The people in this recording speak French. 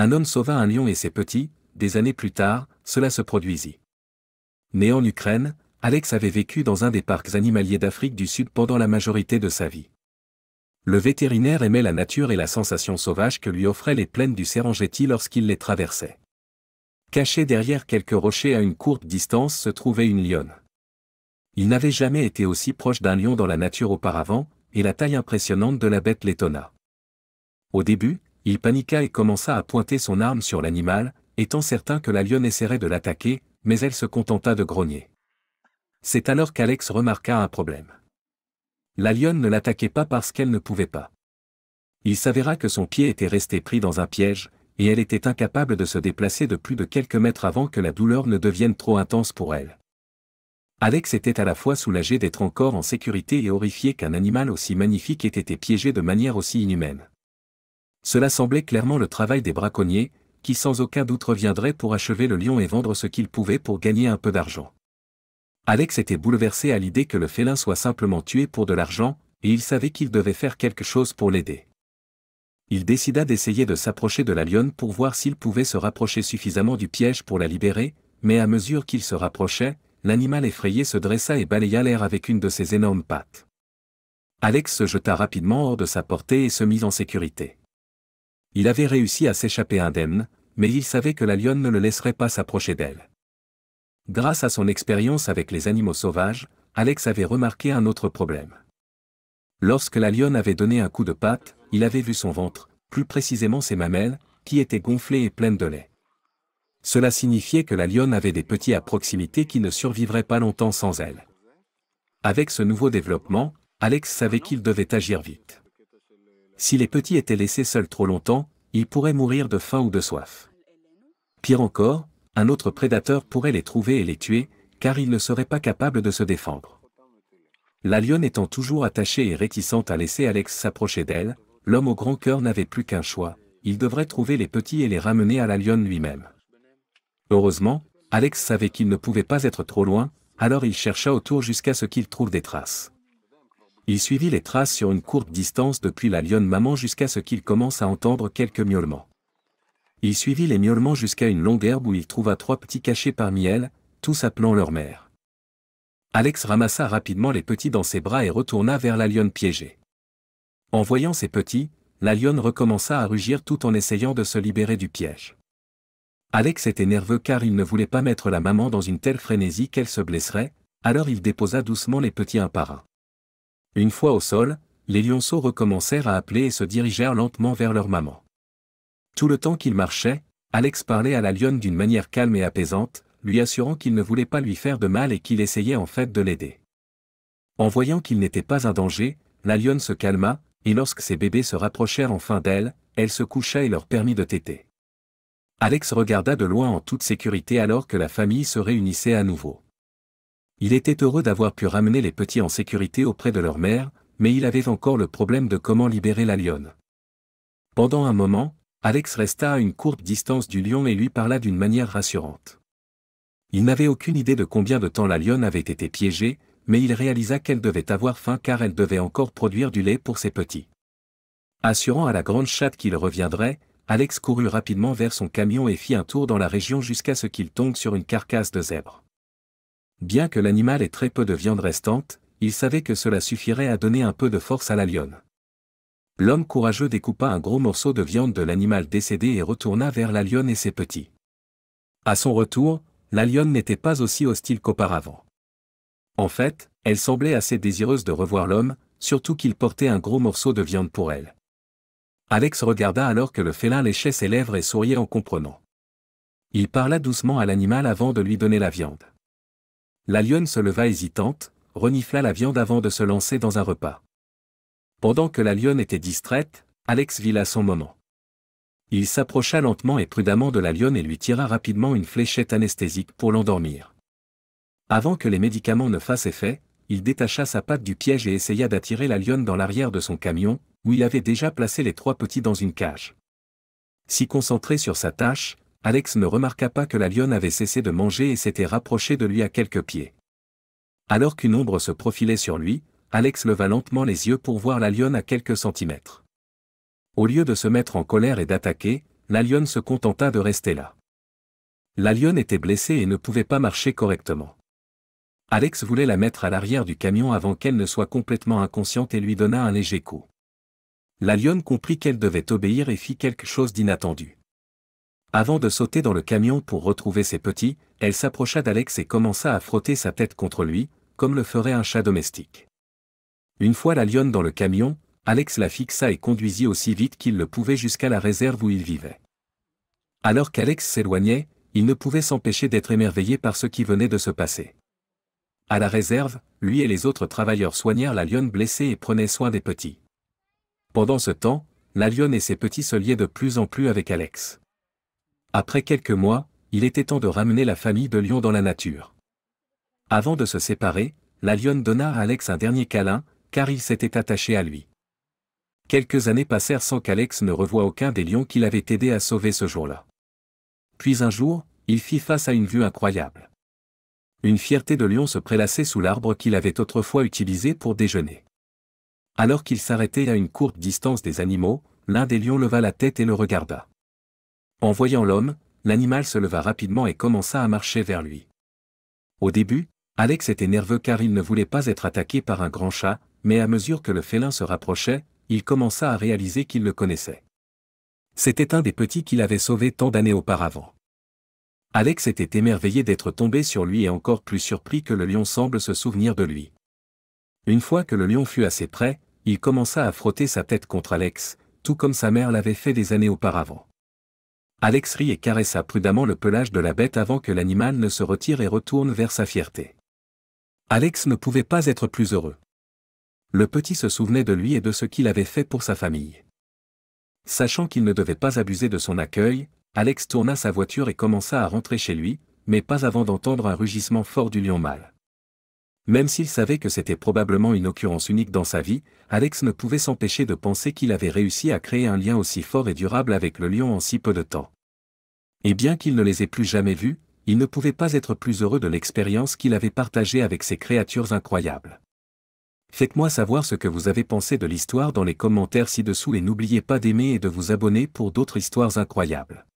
Un homme sauva un lion et ses petits, des années plus tard, cela se produisit. Né en Ukraine, Alex avait vécu dans un des parcs animaliers d'Afrique du Sud pendant la majorité de sa vie. Le vétérinaire aimait la nature et la sensation sauvage que lui offraient les plaines du Serengeti lorsqu'il les traversait. Caché derrière quelques rochers à une courte distance se trouvait une lionne. Il n'avait jamais été aussi proche d'un lion dans la nature auparavant, et la taille impressionnante de la bête l'étonna. Au début, il paniqua et commença à pointer son arme sur l'animal, étant certain que la lionne essaierait de l'attaquer, mais elle se contenta de grogner. C'est alors qu'Alex remarqua un problème. La lionne ne l'attaquait pas parce qu'elle ne pouvait pas. Il s'avéra que son pied était resté pris dans un piège, et elle était incapable de se déplacer de plus de quelques mètres avant que la douleur ne devienne trop intense pour elle. Alex était à la fois soulagé d'être encore en sécurité et horrifié qu'un animal aussi magnifique ait été piégé de manière aussi inhumaine. Cela semblait clairement le travail des braconniers, qui sans aucun doute reviendraient pour achever le lion et vendre ce qu'ils pouvaient pour gagner un peu d'argent. Alex était bouleversé à l'idée que le félin soit simplement tué pour de l'argent, et il savait qu'il devait faire quelque chose pour l'aider. Il décida d'essayer de s'approcher de la lionne pour voir s'il pouvait se rapprocher suffisamment du piège pour la libérer, mais à mesure qu'il se rapprochait, l'animal effrayé se dressa et balaya l'air avec une de ses énormes pattes. Alex se jeta rapidement hors de sa portée et se mit en sécurité. Il avait réussi à s'échapper indemne, mais il savait que la lionne ne le laisserait pas s'approcher d'elle. Grâce à son expérience avec les animaux sauvages, Alex avait remarqué un autre problème. Lorsque la lionne avait donné un coup de patte, il avait vu son ventre, plus précisément ses mamelles, qui étaient gonflées et pleines de lait. Cela signifiait que la lionne avait des petits à proximité qui ne survivraient pas longtemps sans elle. Avec ce nouveau développement, Alex savait qu'il devait agir vite. Si les petits étaient laissés seuls trop longtemps, ils pourraient mourir de faim ou de soif. Pire encore, un autre prédateur pourrait les trouver et les tuer, car ils ne seraient pas capables de se défendre. La lionne étant toujours attachée et réticente à laisser Alex s'approcher d'elle, l'homme au grand cœur n'avait plus qu'un choix, il devrait trouver les petits et les ramener à la lionne lui-même. Heureusement, Alex savait qu'il ne pouvait pas être trop loin, alors il chercha autour jusqu'à ce qu'il trouve des traces. Il suivit les traces sur une courte distance depuis la lionne maman jusqu'à ce qu'il commence à entendre quelques miaulements. Il suivit les miaulements jusqu'à une longue herbe où il trouva 3 petits cachés parmi elles, tous appelant leur mère. Alex ramassa rapidement les petits dans ses bras et retourna vers la lionne piégée. En voyant ces petits, la lionne recommença à rugir tout en essayant de se libérer du piège. Alex était nerveux car il ne voulait pas mettre la maman dans une telle frénésie qu'elle se blesserait, alors il déposa doucement les petits un par un. Une fois au sol, les lionceaux recommencèrent à appeler et se dirigèrent lentement vers leur maman. Tout le temps qu'il marchait, Alex parlait à la lionne d'une manière calme et apaisante, lui assurant qu'il ne voulait pas lui faire de mal et qu'il essayait en fait de l'aider. En voyant qu'il n'était pas un danger, la lionne se calma, et lorsque ses bébés se rapprochèrent enfin d'elle, elle se coucha et leur permit de téter. Alex regarda de loin en toute sécurité alors que la famille se réunissait à nouveau. Il était heureux d'avoir pu ramener les petits en sécurité auprès de leur mère, mais il avait encore le problème de comment libérer la lionne. Pendant un moment, Alex resta à une courte distance du lion et lui parla d'une manière rassurante. Il n'avait aucune idée de combien de temps la lionne avait été piégée, mais il réalisa qu'elle devait avoir faim car elle devait encore produire du lait pour ses petits. Assurant à la grande chatte qu'il reviendrait, Alex courut rapidement vers son camion et fit un tour dans la région jusqu'à ce qu'il tombe sur une carcasse de zèbre. Bien que l'animal ait très peu de viande restante, il savait que cela suffirait à donner un peu de force à la lionne. L'homme courageux découpa un gros morceau de viande de l'animal décédé et retourna vers la lionne et ses petits. À son retour, la lionne n'était pas aussi hostile qu'auparavant. En fait, elle semblait assez désireuse de revoir l'homme, surtout qu'il portait un gros morceau de viande pour elle. Alex regarda alors que le félin léchait ses lèvres et souriait en comprenant. Il parla doucement à l'animal avant de lui donner la viande. La lionne se leva hésitante, renifla la viande avant de se lancer dans un repas. Pendant que la lionne était distraite, Alex vit là son moment. Il s'approcha lentement et prudemment de la lionne et lui tira rapidement une fléchette anesthésique pour l'endormir. Avant que les médicaments ne fassent effet, il détacha sa patte du piège et essaya d'attirer la lionne dans l'arrière de son camion, où il avait déjà placé les 3 petits dans une cage. Si concentré sur sa tâche, Alex ne remarqua pas que la lionne avait cessé de manger et s'était rapprochée de lui à quelques pieds. Alors qu'une ombre se profilait sur lui, Alex leva lentement les yeux pour voir la lionne à quelques centimètres. Au lieu de se mettre en colère et d'attaquer, la lionne se contenta de rester là. La lionne était blessée et ne pouvait pas marcher correctement. Alex voulait la mettre à l'arrière du camion avant qu'elle ne soit complètement inconsciente et lui donna un léger coup. La lionne comprit qu'elle devait obéir et fit quelque chose d'inattendu. Avant de sauter dans le camion pour retrouver ses petits, elle s'approcha d'Alex et commença à frotter sa tête contre lui, comme le ferait un chat domestique. Une fois la lionne dans le camion, Alex la fixa et conduisit aussi vite qu'il le pouvait jusqu'à la réserve où il vivait. Alors qu'Alex s'éloignait, il ne pouvait s'empêcher d'être émerveillé par ce qui venait de se passer. À la réserve, lui et les autres travailleurs soignèrent la lionne blessée et prenaient soin des petits. Pendant ce temps, la lionne et ses petits se liaient de plus en plus avec Alex. Après quelques mois, il était temps de ramener la famille de lions dans la nature. Avant de se séparer, la lionne donna à Alex un dernier câlin, car il s'était attaché à lui. Quelques années passèrent sans qu'Alex ne revoie aucun des lions qu'il avait aidé à sauver ce jour-là. Puis un jour, il fit face à une vue incroyable. Une fierté de lion se prélassait sous l'arbre qu'il avait autrefois utilisé pour déjeuner. Alors qu'il s'arrêtait à une courte distance des animaux, l'un des lions leva la tête et le regarda. En voyant l'homme, l'animal se leva rapidement et commença à marcher vers lui. Au début, Alex était nerveux car il ne voulait pas être attaqué par un grand chat, mais à mesure que le félin se rapprochait, il commença à réaliser qu'il le connaissait. C'était un des petits qu'il avait sauvé tant d'années auparavant. Alex était émerveillé d'être tombé sur lui et encore plus surpris que le lion semble se souvenir de lui. Une fois que le lion fut assez près, il commença à frotter sa tête contre Alex, tout comme sa mère l'avait fait des années auparavant. Alex rit et caressa prudemment le pelage de la bête avant que l'animal ne se retire et retourne vers sa fierté. Alex ne pouvait pas être plus heureux. Le petit se souvenait de lui et de ce qu'il avait fait pour sa famille. Sachant qu'il ne devait pas abuser de son accueil, Alex tourna sa voiture et commença à rentrer chez lui, mais pas avant d'entendre un rugissement fort du lion mâle. Même s'il savait que c'était probablement une occurrence unique dans sa vie, Alex ne pouvait s'empêcher de penser qu'il avait réussi à créer un lien aussi fort et durable avec le lion en si peu de temps. Et bien qu'il ne les ait plus jamais vus, il ne pouvait pas être plus heureux de l'expérience qu'il avait partagée avec ces créatures incroyables. Faites-moi savoir ce que vous avez pensé de l'histoire dans les commentaires ci-dessous et n'oubliez pas d'aimer et de vous abonner pour d'autres histoires incroyables.